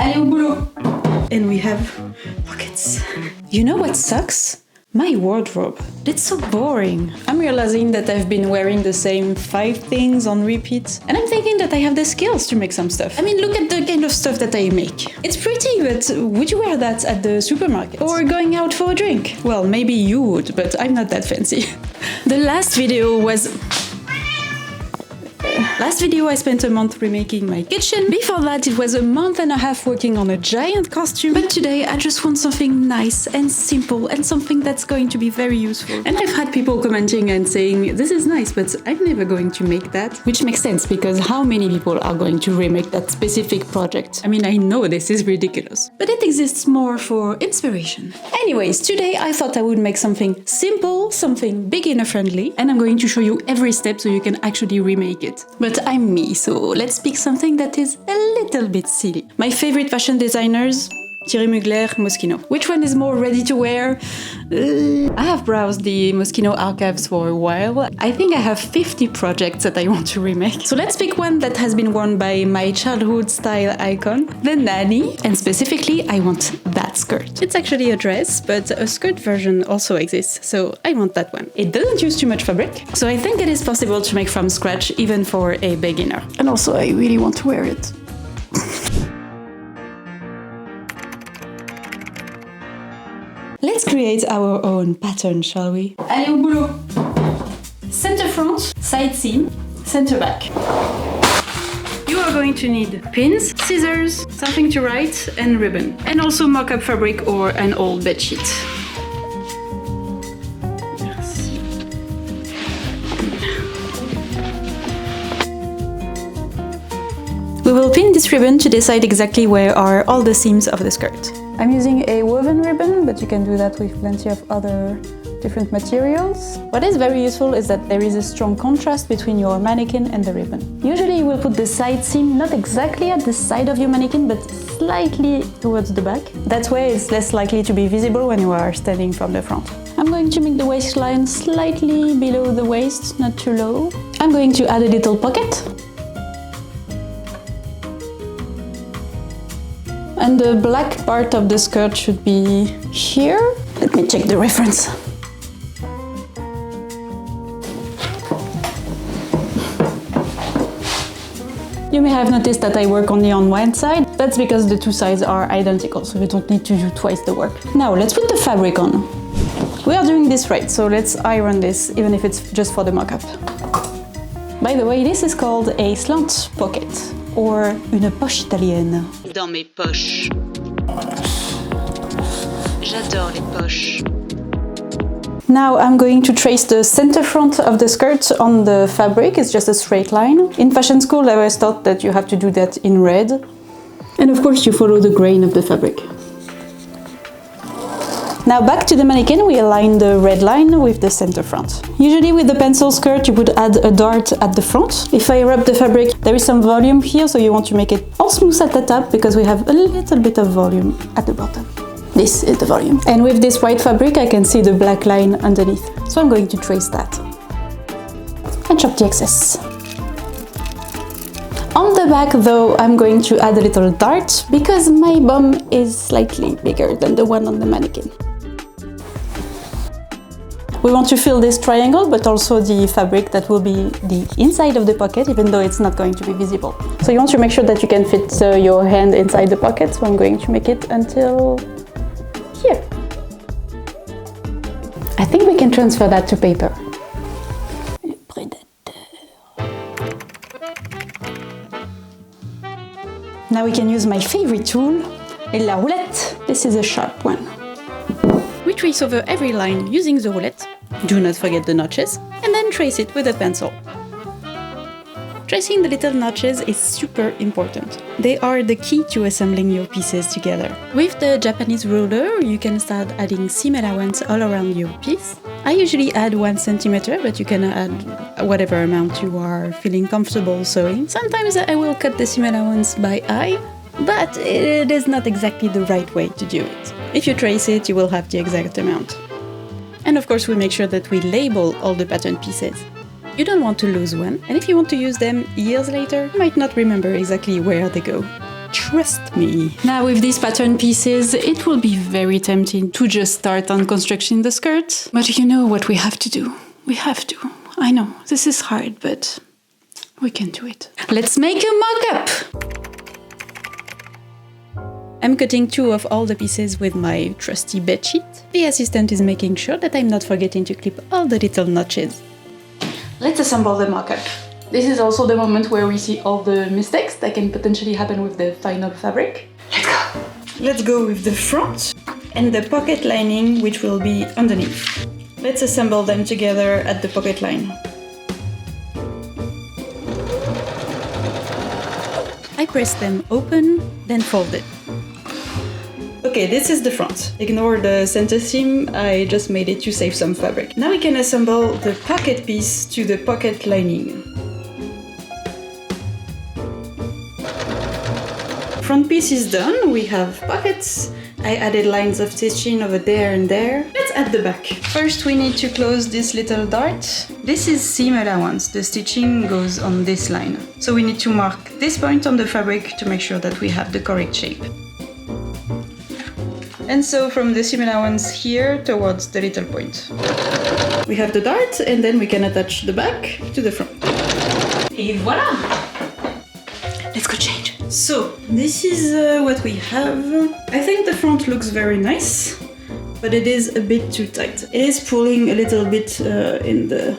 Allez au boulot! And we have pockets. You know what sucks? My wardrobe. It's so boring. I'm realizing that I've been wearing the same 5 things on repeat, and I'm thinking that I have the skills to make some stuff. I mean, look at the kind of stuff that I make. It's pretty, but would you wear that at the supermarket? Or going out for a drink? Well, maybe you would, but I'm not that fancy. The last video I spent a month remaking my kitchen. Before that, it was a month and a half working on a giant costume. But today, I just want something nice and simple and something that's going to be very useful. And I've had people commenting and saying, this is nice, but I'm never going to make that. Which makes sense, because how many people are going to remake that specific project? I mean, I know this is ridiculous, but it exists more for inspiration. Anyways, today I thought I would make something simple, something beginner-friendly, and I'm going to show you every step so you can actually remake it. But I'm me, so let's pick something that is a little bit silly. My favorite fashion designers, Thierry Mugler, Moschino. Which one is more ready to wear? I have browsed the Moschino archives for a while. I think I have 50 projects that I want to remake. So let's pick one that has been worn by my childhood style icon, the Nanny. And specifically, I want that skirt. It's actually a dress, but a skirt version also exists, so I want that one. It doesn't use too much fabric, so I think it is possible to make from scratch even for a beginner. And also, I really want to wear it. Let's create our own pattern, shall we? Allez au boulot! Center front, side seam, center back. You are going to need pins, scissors, something to write, and ribbon. And also mock-up fabric or an old bedsheet. Merci. We will pin this ribbon to decide exactly where are all the seams of the skirt. I'm using a woven ribbon, but you can do that with plenty of other different materials. What is very useful is that there is a strong contrast between your mannequin and the ribbon. Usually you will put the side seam not exactly at the side of your mannequin, but slightly towards the back. That way it's less likely to be visible when you are standing from the front. I'm going to make the waistline slightly below the waist, not too low. I'm going to add a little pocket. And the black part of the skirt should be here. Let me check the reference. You may have noticed that I work only on one side. That's because the two sides are identical, so you don't need to do twice the work. Now let's put the fabric on. We are doing this right, so let's iron this, even if it's just for the mock-up. By the way, this is called a slant pocket, or une poche italienne. Dans mes poches. J'adore les poches. Now I'm going to trace the center front of the skirt on the fabric. It's just a straight line. In fashion school, I was taught that you have to do that in red. And of course, you follow the grain of the fabric. Now back to the mannequin, we align the red line with the center front. Usually with the pencil skirt you would add a dart at the front. If I rub the fabric, there is some volume here, so you want to make it all smooth at the top because we have a little bit of volume at the bottom. This is the volume. And with this white fabric I can see the black line underneath. So I'm going to trace that. And chop the excess. On the back though, I'm going to add a little dart because my bum is slightly bigger than the one on the mannequin. We want to fill this triangle, but also the fabric that will be the inside of the pocket, even though it's not going to be visible. So you want to make sure that you can fit your hand inside the pocket, so I'm going to make it until here. I think we can transfer that to paper. Now we can use my favorite tool, la roulette. This is a sharp one. We trace over every line using the roulette. Do not forget the notches, and then trace it with a pencil. Tracing the little notches is super important. They are the key to assembling your pieces together. With the Japanese ruler, you can start adding seam allowance all around your piece. I usually add 1 centimeter, but you can add whatever amount you are feeling comfortable sewing. Sometimes I will cut the seam allowance by eye, but it is not exactly the right way to do it. If you trace it, you will have the exact amount. And of course we make sure that we label all the pattern pieces. You don't want to lose one, and if you want to use them years later, you might not remember exactly where they go. Trust me. Now with these pattern pieces, it will be very tempting to just start on constructing the skirt. But you know what we have to do. We have to. I know, this is hard, but we can do it. Let's make a mock-up! I'm cutting 2 of all the pieces with my trusty bedsheet. The assistant is making sure that I'm not forgetting to clip all the little notches. Let's assemble the mock-up. This is also the moment where we see all the mistakes that can potentially happen with the final fabric. Let's go! Let's go with the front and the pocket lining, which will be underneath. Let's assemble them together at the pocket line. I press them open, then fold it. Okay, this is the front. Ignore the center seam, I just made it to save some fabric. Now we can assemble the pocket piece to the pocket lining. Front piece is done, we have pockets. I added lines of stitching over there and there. Let's add the back. First we need to close this little dart. This is seam allowance, the stitching goes on this line. So we need to mark this point on the fabric to make sure that we have the correct shape. And so from the seam allowance here towards the little point. We have the dart and then we can attach the back to the front. Et voila! Let's go change. So, this is what we have. I think the front looks very nice, but it is a bit too tight. It is pulling a little bit in the...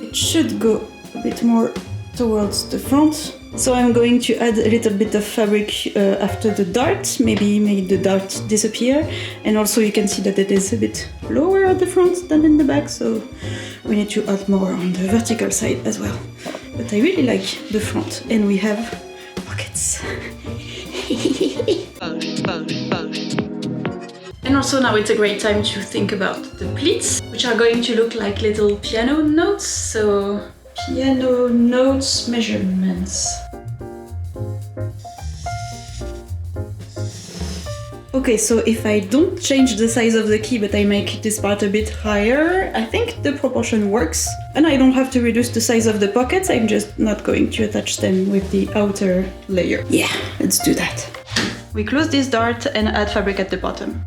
It should go a bit more towards the front. So I'm going to add a little bit of fabric after the dart, maybe make the dart disappear. And also you can see that it is a bit lower at the front than in the back, so we need to add more on the vertical side as well. But I really like the front, and we have pockets. And also now it's a great time to think about the pleats, which are going to look like little piano notes. So piano notes measurements. Okay, so if I don't change the size of the key but I make this part a bit higher, I think the proportion works. And I don't have to reduce the size of the pockets, I'm just not going to attach them with the outer layer. Yeah, let's do that. We close this dart and add fabric at the bottom.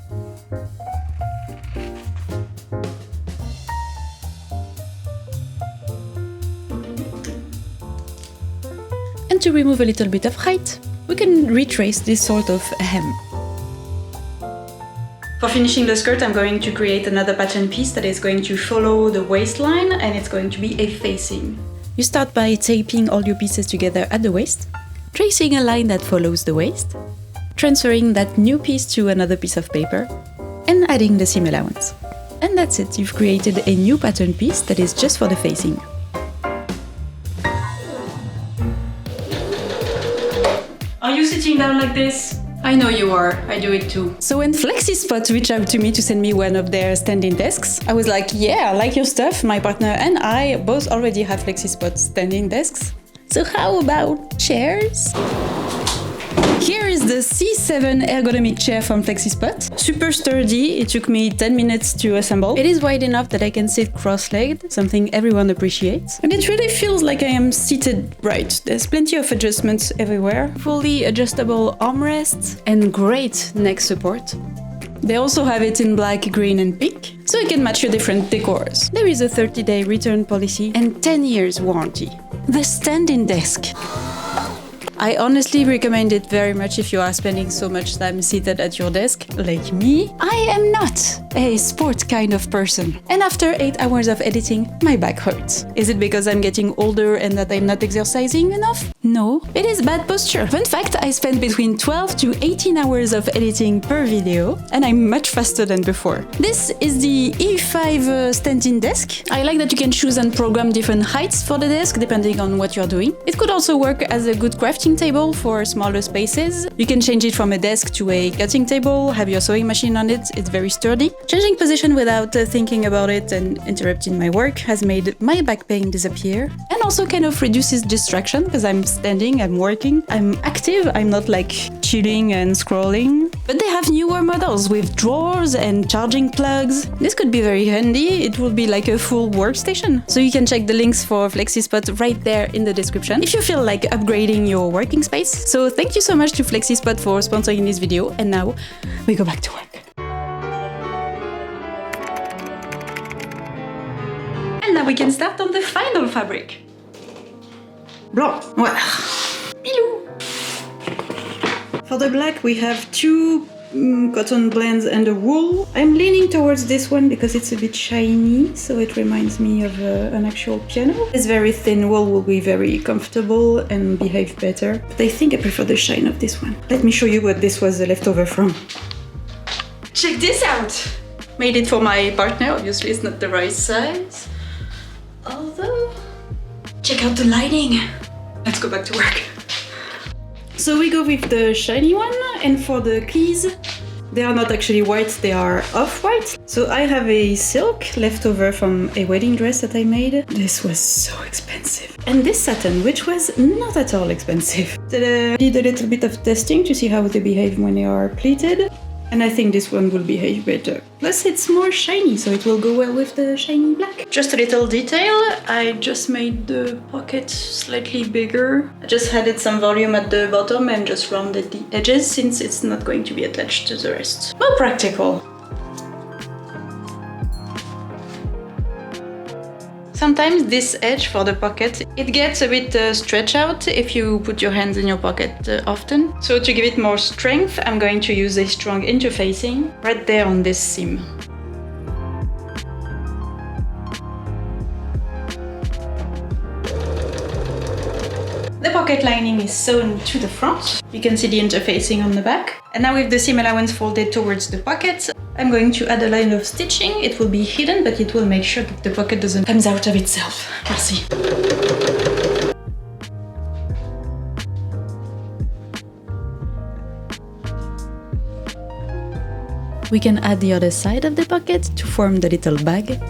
And to remove a little bit of height, we can retrace this sort of hem. For finishing the skirt, I'm going to create another pattern piece that is going to follow the waistline, and it's going to be a facing. You start by taping all your pieces together at the waist, tracing a line that follows the waist, transferring that new piece to another piece of paper, and adding the seam allowance. And that's it, you've created a new pattern piece that is just for the facing. Are you sitting down like this? I know you are, I do it too. So when FlexiSpot reached out to me to send me one of their standing desks, I was like, yeah, I like your stuff. My partner and I both already have FlexiSpot standing desks. So how about chairs? Here is the C7 ergonomic chair from FlexiSpot. Super sturdy, it took me 10 minutes to assemble. It is wide enough that I can sit cross-legged, something everyone appreciates. And it really feels like I am seated right. There's plenty of adjustments everywhere. Fully adjustable armrests and great neck support. They also have it in black, green and pink, so you can match your different decors. There is a 30-day return policy and 10 years warranty. The standing desk. I honestly recommend it very much if you are spending so much time seated at your desk, like me. I am not a sport kind of person. And after 8 hours of editing, my back hurts. Is it because I'm getting older and that I'm not exercising enough? No, it is bad posture. Fun fact, I spend between 12 to 18 hours of editing per video, and I'm much faster than before. This is the E5 standing desk. I like that you can choose and program different heights for the desk depending on what you're doing. It could also work as a good crafting table for smaller spaces. You can change it from a desk to a cutting table, have your sewing machine on it, it's very sturdy. Changing position without thinking about it and interrupting my work has made my back pain disappear, and also kind of reduces distraction because I'm standing, I'm working, I'm active, I'm not like chilling and scrolling. But they have newer models with drawers and charging plugs. This could be very handy. It will be like a full workstation. So you can check the links for FlexiSpot right there in the description if you feel like upgrading your working space. So thank you so much to FlexiSpot for sponsoring this video, and now we go back to work. And now we can start on the final fabric. Blanc. Voilà. Milou. For the black we have two cotton blends and a wool. I'm leaning towards this one because it's a bit shiny, so it reminds me of an actual piano. This very thin wool will be very comfortable and behave better, but I think I prefer the shine of this one. Let me show you what this was leftover from. Check this out! Made it for my partner, obviously it's not the right size. Although, check out the lining! Let's go back to work. So we go with the shiny one, and for the keys, they are not actually white, they are off-white. So I have a silk leftover from a wedding dress that I made. This was so expensive. And this satin, which was not at all expensive. Did a little bit of testing to see how they behave when they are pleated. And I think this one will behave better. Plus it's more shiny, so it will go well with the shiny black. Just a little detail, I just made the pocket slightly bigger. I just added some volume at the bottom and just rounded the edges since it's not going to be attached to the rest. More practical. Sometimes this edge for the pocket, it gets a bit stretched out if you put your hands in your pocket often. So to give it more strength, I'm going to use a strong interfacing right there on this seam. The pocket lining is sewn to the front. You can see the interfacing on the back. And now with the seam allowance folded towards the pocket, I'm going to add a line of stitching. It will be hidden, but it will make sure that the pocket doesn't come out of itself. We'll see. We can add the other side of the pocket to form the little bag.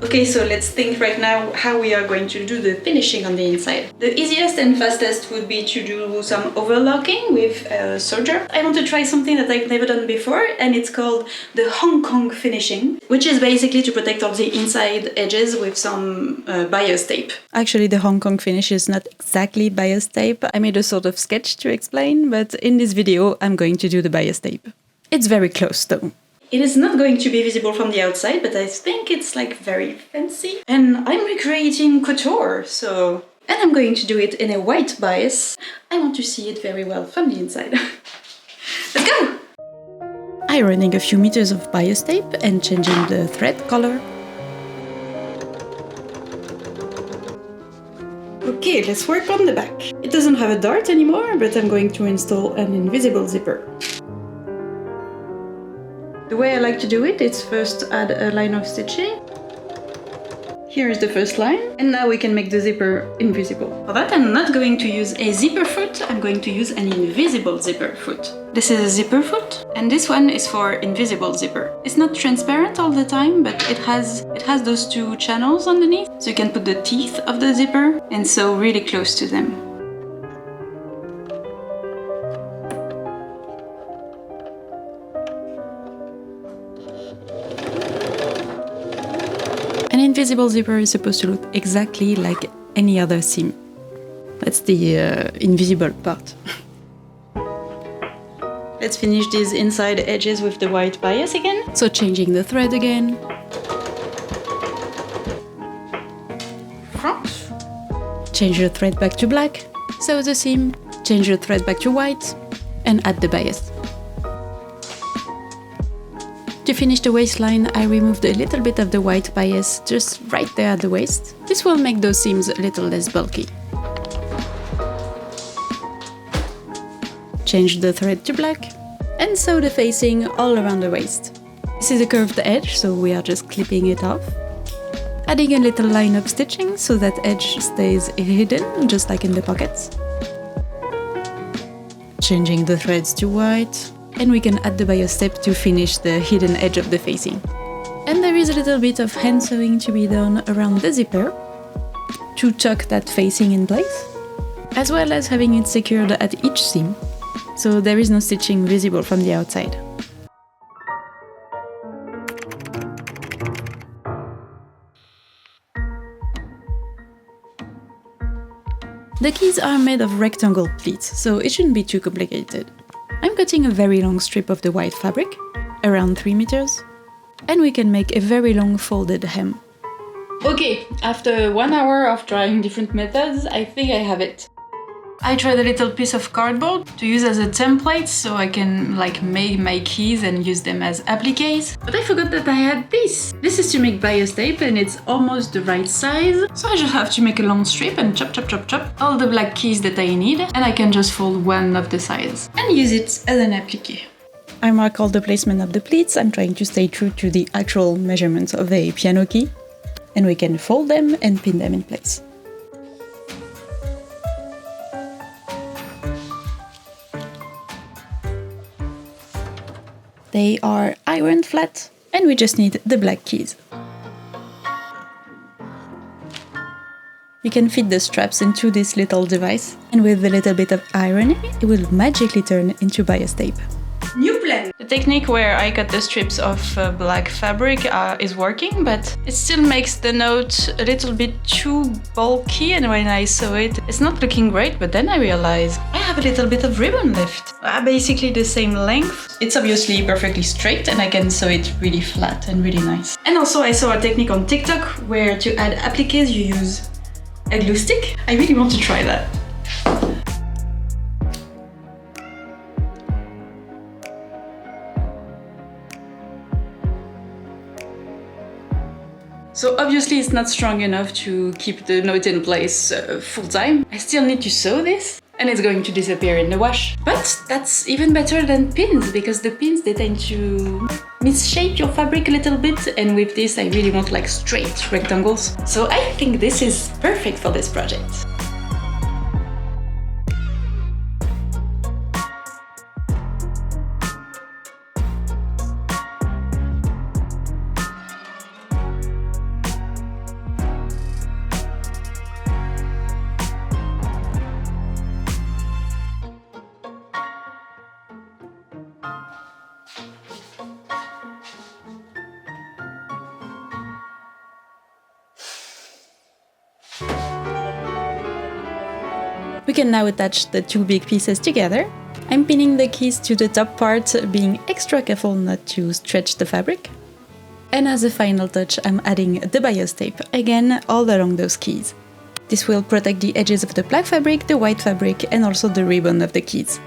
Okay, so let's think right now how we are going to do the finishing on the inside. The easiest and fastest would be to do some overlocking with a serger. I want to try something that I've never done before, and it's called the Hong Kong finishing, which is basically to protect all the inside edges with some bias tape. Actually, the Hong Kong finish is not exactly bias tape. I made a sort of sketch to explain, but in this video I'm going to do the bias tape. It's very close though. It is not going to be visible from the outside, but I think it's like very fancy. And I'm recreating couture, so... And I'm going to do it in a white bias. I want to see it very well from the inside. Let's go! Ironing a few meters of bias tape and changing the thread color. Okay, let's work on the back. It doesn't have a dart anymore, but I'm going to install an invisible zipper. The way I like to do it is first add a line of stitching. Here is the first line, and now we can make the zipper invisible. For that I'm not going to use a zipper foot, I'm going to use an invisible zipper foot. This is a zipper foot, and this one is for invisible zipper. It's not transparent all the time, but it has those two channels underneath, so you can put the teeth of the zipper and sew really close to them. An invisible zipper is supposed to look exactly like any other seam. That's the invisible part. Let's finish these inside edges with the white bias again. So changing the thread again. Front. Change the thread back to black. Sew the seam. Change the thread back to white. And add the bias. To finish the waistline, I removed a little bit of the white bias just right there at the waist. This will make those seams a little less bulky. Change the thread to black and sew the facing all around the waist. This is a curved edge, so we are just clipping it off. Adding a little line of stitching so that edge stays hidden, just like in the pockets. Changing the threads to white. And we can add the bias tape to finish the hidden edge of the facing. And there is a little bit of hand sewing to be done around the zipper to tuck that facing in place, as well as having it secured at each seam. so there is no stitching visible from the outside. The keys are made of rectangle pleats, so it shouldn't be too complicated. I'm cutting a very long strip of the white fabric, around 3 meters, and we can make a very long folded hem. Okay, after 1 hour of trying different methods, I think I have it. I tried a little piece of cardboard to use as a template so I can make my keys and use them as appliques. But I forgot that I had this. This is to make bias tape and it's almost the right size. So I just have to make a long strip and chop all the black keys that I need, and I can just fold one of the sides and use it as an applique. I mark all the placement of the pleats. I'm trying to stay true to the actual measurements of a piano key. And we can fold them and pin them in place. They are ironed flat, and we just need the black keys. You can fit the straps into this little device, and with a little bit of ironing, it will magically turn into bias tape. New plan! The technique where I cut the strips of black fabric is working, but it still makes the note a little bit too bulky, and when I sew it, it's not looking great, but then I realize I have a little bit of ribbon left. Basically the same length. It's obviously perfectly straight and I can sew it really flat and really nice. And also I saw a technique on TikTok where to add appliques you use a glue stick. I really want to try that. So obviously it's not strong enough to keep the note in place full time. I still need to sew this and it's going to disappear in the wash. But that's even better than pins, because the pins, they tend to misshape your fabric a little bit, and with this I really want like straight rectangles. So I think this is perfect for this project. We can now attach the two big pieces together. I'm pinning the keys to the top part, being extra careful not to stretch the fabric. And as a final touch, I'm adding the bias tape, again all along those keys. This will protect the edges of the black fabric, the white fabric, and also the ribbon of the keys.